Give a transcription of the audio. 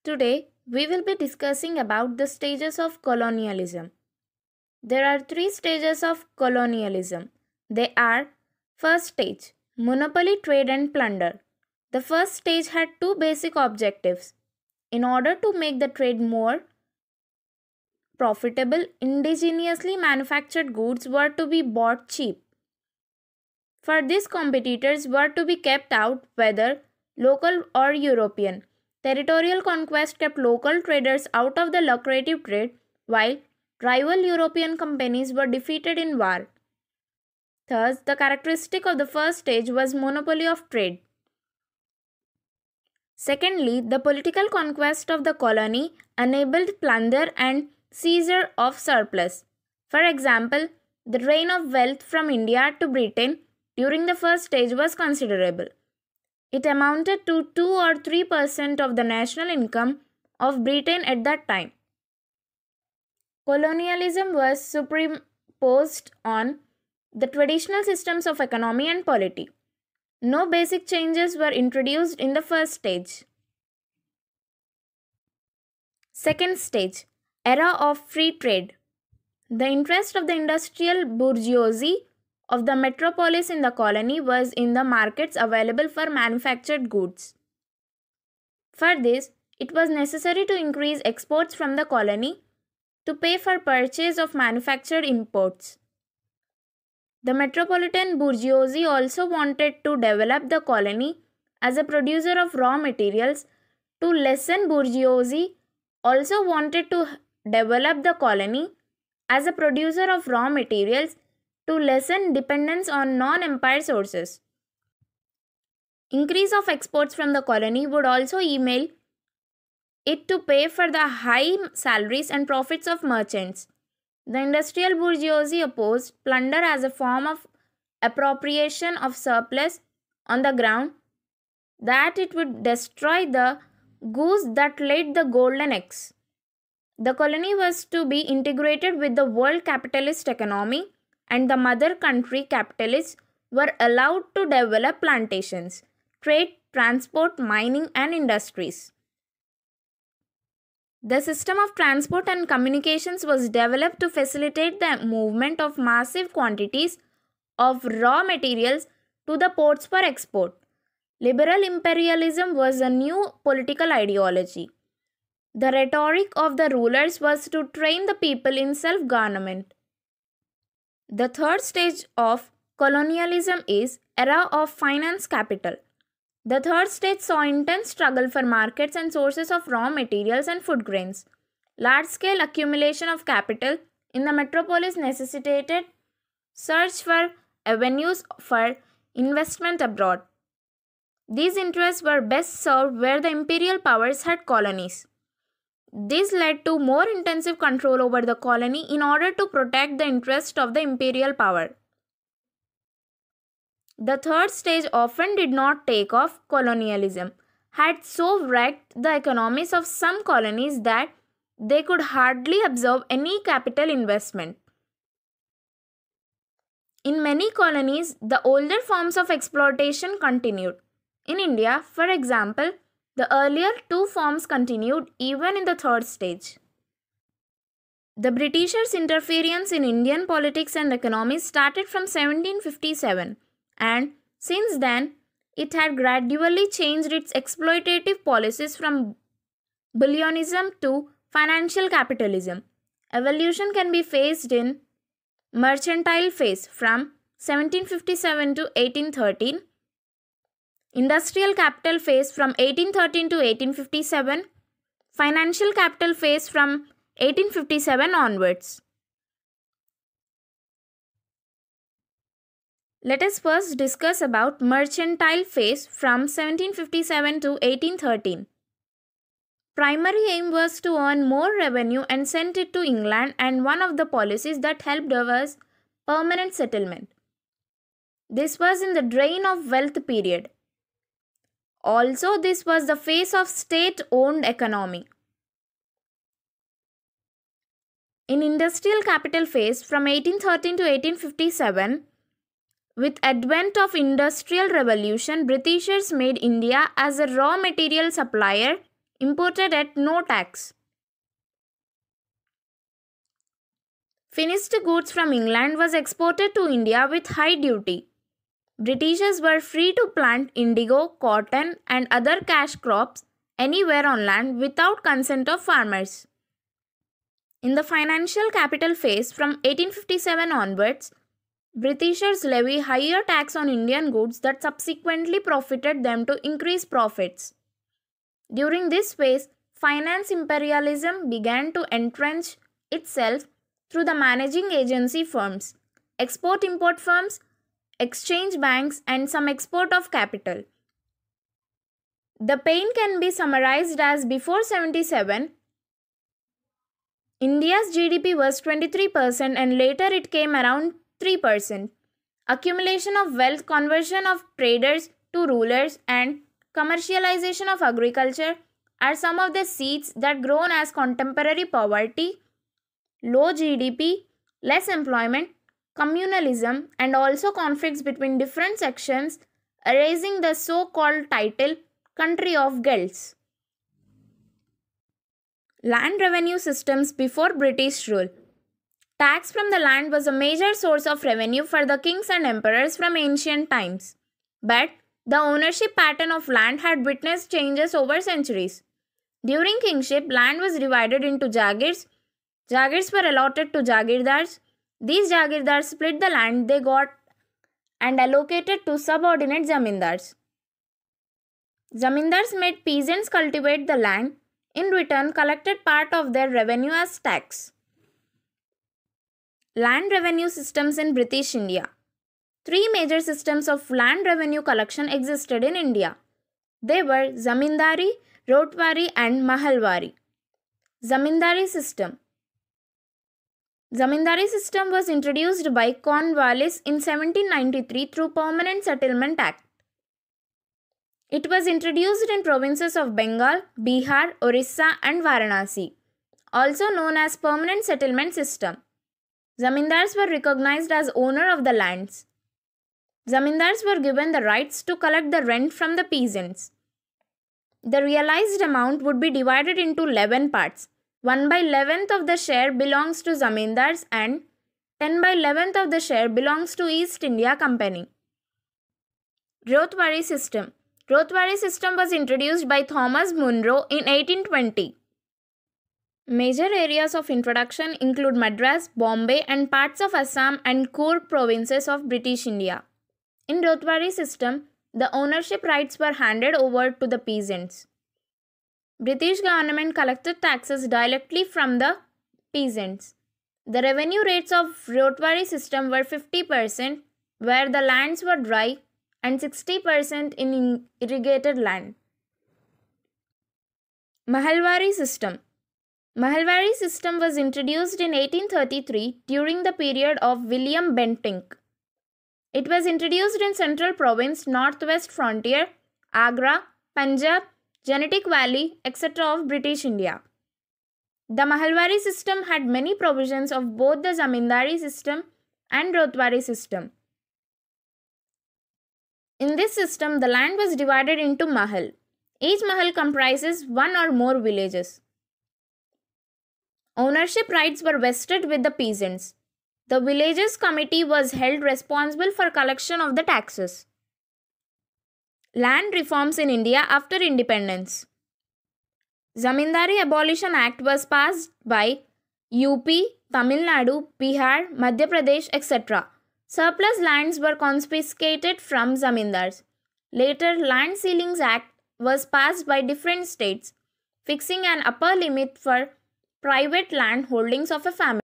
Today, we will be discussing about the stages of colonialism. There are three stages of colonialism. They are: first stage, monopoly, trade and plunder. The first stage had two basic objectives. In order to make the trade more profitable, indigenously manufactured goods were to be bought cheap. For this, competitors were to be kept out, whether local or European. Territorial conquest kept local traders out of the lucrative trade, while rival European companies were defeated in war. Thus, the characteristic of the first stage was monopoly of trade. Secondly, the political conquest of the colony enabled plunder and seizure of surplus. For example, the drain of wealth from India to Britain during the first stage was considerable. It amounted to 2 or 3% of the national income of Britain at that time. Colonialism was superimposed on the traditional systems of economy and polity. No basic changes were introduced in the first stage. Second stage, era of free trade. The interest of the industrial bourgeoisie of the metropolis in the colony was in the markets available for manufactured goods. For this, it was necessary to increase exports from the colony to pay for purchase of manufactured imports. The metropolitan bourgeoisie also wanted to develop the colony as a producer of raw materials. To lessen bourgeoisie also wanted to develop the colony as a producer of raw materials to lessen dependence on non-empire sources. Increase of exports from the colony would also enable it to pay for the high salaries and profits of merchants. The industrial bourgeoisie opposed plunder as a form of appropriation of surplus on the ground that it would destroy the goose that laid the golden eggs. The colony was to be integrated with the world capitalist economy, and the mother country capitalists were allowed to develop plantations, trade, transport, mining, and industries. The system of transport and communications was developed to facilitate the movement of massive quantities of raw materials to the ports for export. Liberal imperialism was a new political ideology. The rhetoric of the rulers was to train the people in self-government. The third stage of colonialism is era of finance capital. The third stage saw intense struggle for markets and sources of raw materials and food grains. Large-scale accumulation of capital in the metropolis necessitated search for avenues for investment abroad. These interests were best served where the imperial powers had colonies. This led to more intensive control over the colony in order to protect the interest of the imperial power. The third stage often did not take off. Colonialism had so wrecked the economies of some colonies that they could hardly absorb any capital investment. In many colonies, the older forms of exploitation continued. In India, for example, the earlier two forms continued even in the third stage. The Britishers' interference in Indian politics and economy started from 1757, and since then, it had gradually changed its exploitative policies from bullionism to financial capitalism. Evolution can be faced in mercantile phase from 1757 to 1813, industrial capital phase from 1813 to 1857, financial capital phase from 1857 onwards. Let us first discuss about mercantile phase from 1757 to 1813. Primary aim was to earn more revenue and send it to England, and one of the policies that helped was permanent settlement. This was in the drain of wealth period. Also, this was the phase of state-owned economy. In industrial capital phase from 1813 to 1857, with advent of industrial revolution, Britishers made India as a raw material supplier imported at no tax. Finished goods from England was exported to India with high duty. Britishers were free to plant indigo, cotton, and other cash crops anywhere on land without consent of farmers. In the financial capital phase from 1857 onwards, Britishers levy higher tax on Indian goods that subsequently profited them to increase profits. During this phase, finance imperialism began to entrench itself through the managing agency firms, export-import firms, exchange banks, and some export of capital. The pain can be summarized as before 77, India's GDP was 23% and later it came around 3%. Accumulation of wealth, conversion of traders to rulers, and commercialization of agriculture are some of the seeds that grown as contemporary poverty, low GDP, less employment, communalism, and also conflicts between different sections, raising the so-called title country of guilds. Land revenue systems before British rule. Tax from the land was a major source of revenue for the kings and emperors from ancient times. But the ownership pattern of land had witnessed changes over centuries. During kingship, land was divided into jagirs. Jagirs were allotted to jagirdars. These jagirdars split the land they got and allocated to subordinate zamindars. Zamindars made peasants cultivate the land, in return collected part of their revenue as tax. Land revenue systems in British India. Three major systems of land revenue collection existed in India. They were Zamindari, Rotwari and Mahalwari. Zamindari system. Zamindari system was introduced by Cornwallis in 1793 through Permanent Settlement Act. It was introduced in provinces of Bengal, Bihar, Orissa and Varanasi, also known as Permanent Settlement System. Zamindars were recognized as owner of the lands. Zamindars were given the rights to collect the rent from the peasants. The realized amount would be divided into 11 parts. 1/11th of the share belongs to Zamindars and 10/11th of the share belongs to East India Company. Rotwari system. Rotwari system was introduced by Thomas Munro in 1820. Major areas of introduction include Madras, Bombay and parts of Assam and Coorg provinces of British India. In Rotwari system, the ownership rights were handed over to the peasants. British government collected taxes directly from the peasants. The revenue rates of Rotwari system were 50% where the lands were dry and 60% in irrigated land. Mahalwari system. Mahalwari system was introduced in 1833 during the period of William Bentinck. It was introduced in Central Province, Northwest Frontier, Agra, Punjab, Genetic Valley, etc. of British India. The Mahalwari system had many provisions of both the Zamindari system and Rotwari system. In this system, the land was divided into mahal. Each mahal comprises one or more villages. Ownership rights were vested with the peasants. The villages committee was held responsible for collection of the taxes. Land reforms in India after independence. Zamindari Abolition Act was passed by UP, Tamil Nadu, Bihar, Madhya Pradesh, etc. Surplus lands were confiscated from zamindars. Later, Land Ceilings Act was passed by different states, fixing an upper limit for private land holdings of a family.